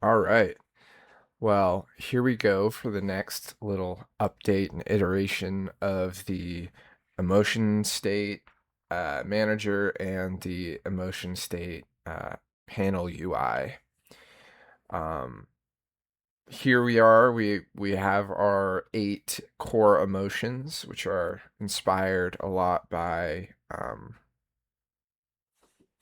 All right. Well, here we go for the next little update and iteration of the emotion state manager and the emotion state panel UI. Um, Here we are. We have our 8 core emotions, which are inspired a lot by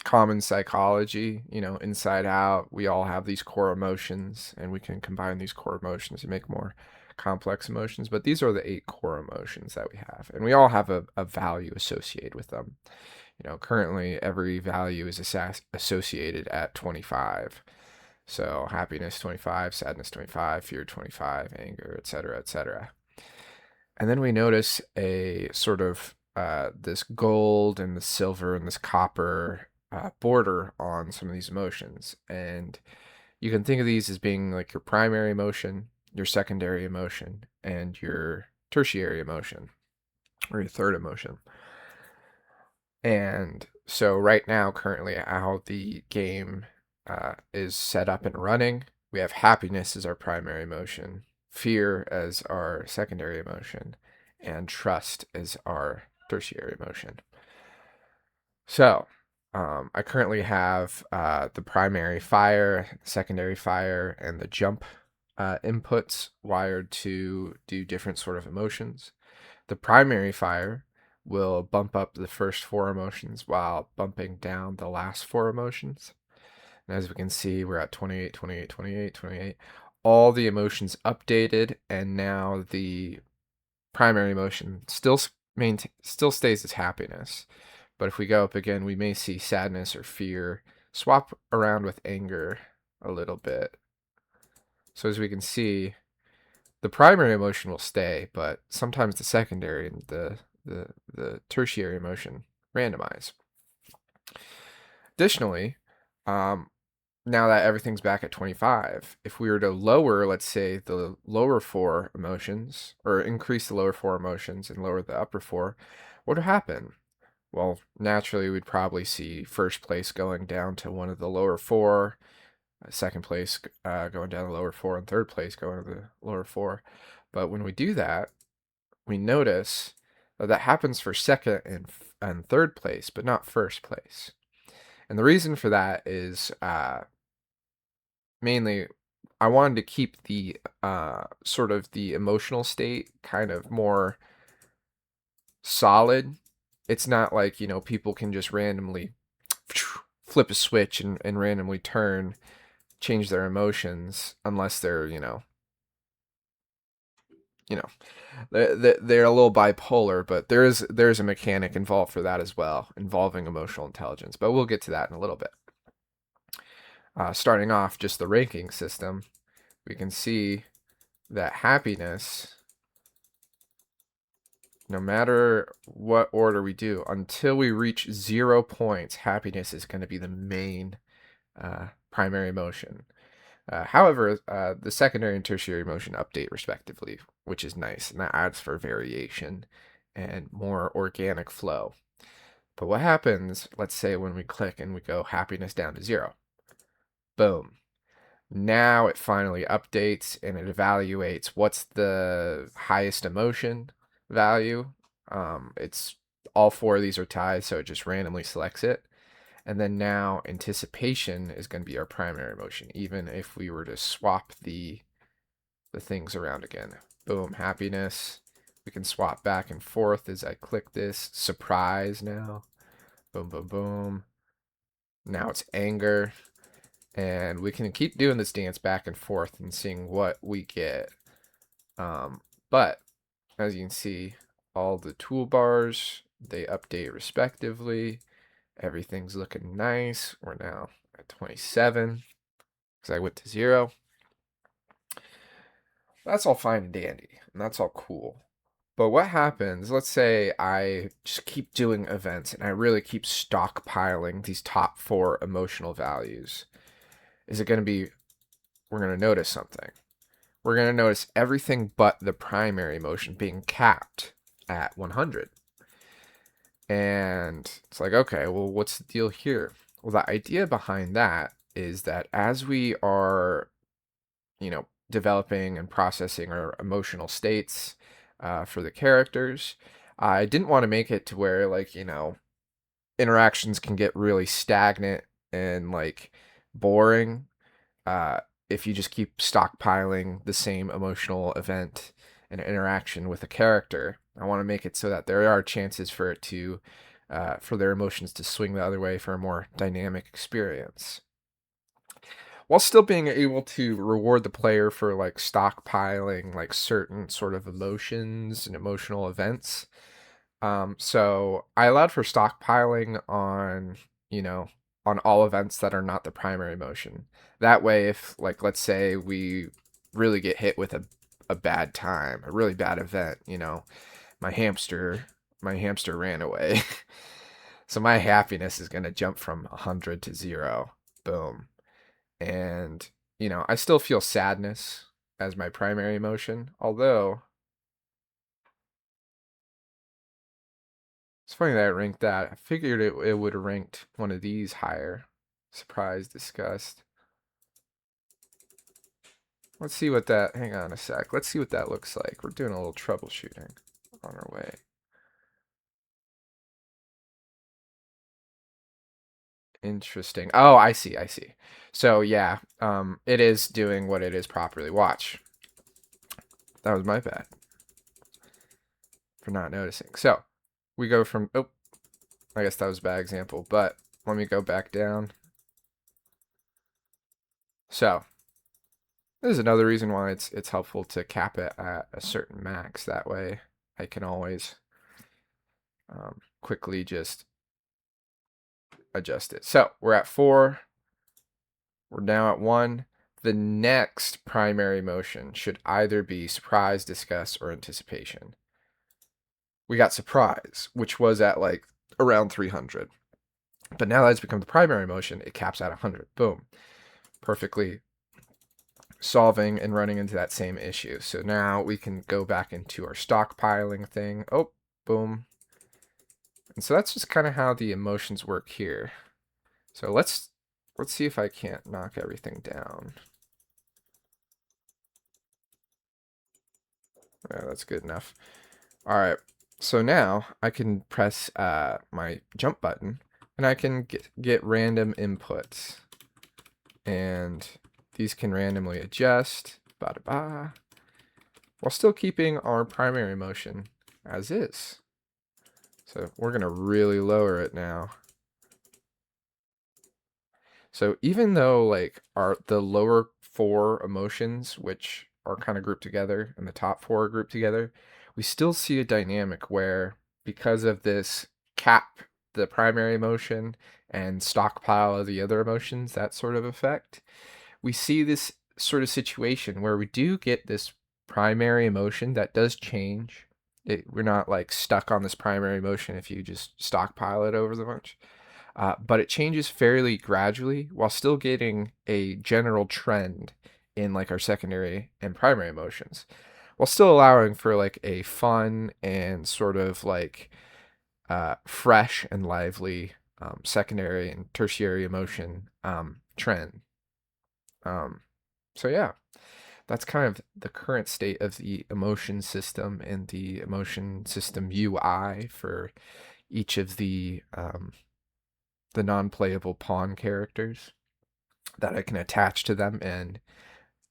common psychology, inside out. We all have these core emotions, and we can combine these core emotions to make more complex emotions. But these are the 8 core emotions that we have, and we all have a value associated with them. Currently every value is associated at 25. So happiness 25, sadness 25, fear 25, anger, etc., etc. And then we notice a sort of this gold and the silver and this copper border on some of these emotions. And you can think of these as being like your primary emotion, your secondary emotion, and your tertiary emotion, or your third emotion. And so right now, currently, how the game is set up and running, we have happiness as our primary emotion, fear as our secondary emotion, and trust as our tertiary emotion. So I currently have the primary fire, secondary fire, and the jump inputs wired to do different sort of emotions. The primary fire will bump up the first 4 emotions while bumping down the last 4 emotions. And as we can see, we're at 28, 28, 28, 28. All the emotions updated, and now the primary emotion still stays as happiness. But if we go up again, we may see sadness or fear swap around with anger a little bit. So as we can see, the primary emotion will stay, but sometimes the secondary and the tertiary emotion randomize. Additionally, um, now that everything's back at 25, if we were to lower, let's say, the lower 4 emotions, or increase the lower 4 emotions and lower the upper 4, what would happen? Well, naturally, we'd probably see first place going down to one of the lower 4, second place going down the lower 4, and third place going to the lower 4. But when we do that, we notice that that happens for second and third place, but not first place. And the reason for that is mainly I wanted to keep the sort of the emotional state kind of more solid. It's not like, people can just randomly flip a switch and randomly change their emotions unless they're, you know, they're a little bipolar, but there's a mechanic involved for that as well, involving emotional intelligence. But we'll get to that in a little bit. Starting off, just the ranking system, we can see that happiness, no matter what order we do, until we reach 0 points, happiness is going to be the main primary emotion. However, the secondary and tertiary emotion update respectively, which is nice, and that adds for variation and more organic flow. But what happens, let's say, when we click and we go happiness down to 0? Boom. Now it finally updates and it evaluates what's the highest emotion value. It's all 4 of these are tied, so it just randomly selects it. And then now anticipation is going to be our primary emotion, even if we were to swap the things around again. Boom, happiness. We can swap back and forth as I click this. Surprise now. Boom, boom, boom. Now it's anger. And we can keep doing this dance back and forth and seeing what we get. But as you can see, all the toolbars, they update respectively. Everything's looking nice. We're now at 27 because I went to 0. That's all fine and dandy, and that's all cool. But what happens, let's say I just keep doing events and I really keep stockpiling these top 4 emotional values. Is it going to be, we're going to notice something. We're going to notice everything but the primary emotion being capped at 100. And it's like, okay, well, what's the deal here? Well, the idea behind that is that as we are developing and processing our emotional states for the characters. I didn't want to make it to where interactions can get really stagnant and boring uh, if you just keep stockpiling the same emotional event and interaction with a character. I want to make it so that there are chances for it to, for their emotions to swing the other way for a more dynamic experience, while still being able to reward the player for stockpiling certain sort of emotions and emotional events. So I allowed for stockpiling on, you know, on all events that are not the primary motion. That way, if let's say we really get hit with a bad time, a really bad event, my hamster, my hamster ran away. So my happiness is gonna jump from 100 to 0. Boom. And, I still feel sadness as my primary emotion, although it's funny that I ranked that. I figured it would have ranked one of these higher. Surprise, disgust. Let's see what that, hang on a sec. Let's see what that looks like. We're doing a little troubleshooting on our way. Interesting. Oh, I see, I see. So yeah, it is doing what it is properly. Watch. That was my bad for not noticing. So we go from, oh, I guess that was a bad example, but let me go back down. So this is another reason why it's helpful to cap it at a certain max. That way I can always quickly just adjust it. So we're at 4. We're now at 1. The next primary motion should either be surprise, disgust, or anticipation. We got surprise, which was at around 300. But now that it's become the primary motion, it caps at 100. Boom. Perfectly solving and running into that same issue. So now we can go back into our stockpiling thing. Oh, boom. And so that's just kind of how the emotions work here. So let's see if I can't knock everything down. Yeah, that's good enough. All right. So now I can press my jump button and I can get random inputs. And these can randomly adjust, while still keeping our primary motion as is. So we're going to really lower it now. So even though the lower 4 emotions, which are kind of grouped together, and the top 4 are grouped together, we still see a dynamic where, because of this cap the primary emotion and stockpile of the other emotions, that sort of effect, we see this sort of situation where we do get this primary emotion that does change. We're not stuck on this primary emotion if you just stockpile it over the bunch. But it changes fairly gradually while still getting a general trend in our secondary and primary emotions, while still allowing for a fun and sort of fresh and lively secondary and tertiary emotion trend. So yeah, that's kind of the current state of the emotion system and the emotion system UI for each of the non-playable pawn characters that I can attach to them and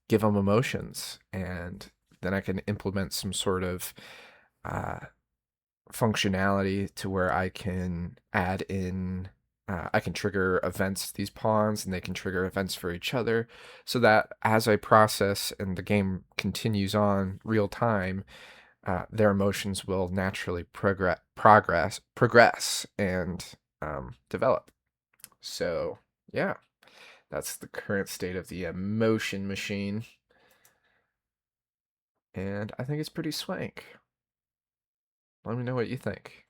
give them emotions. And then I can implement some sort of functionality to where I can add in, I can trigger events to these pawns and they can trigger events for each other, so that as I process and the game continues on real time, their emotions will naturally progress and develop. So yeah, that's the current state of the emotion machine. And I think it's pretty swank. Let me know what you think.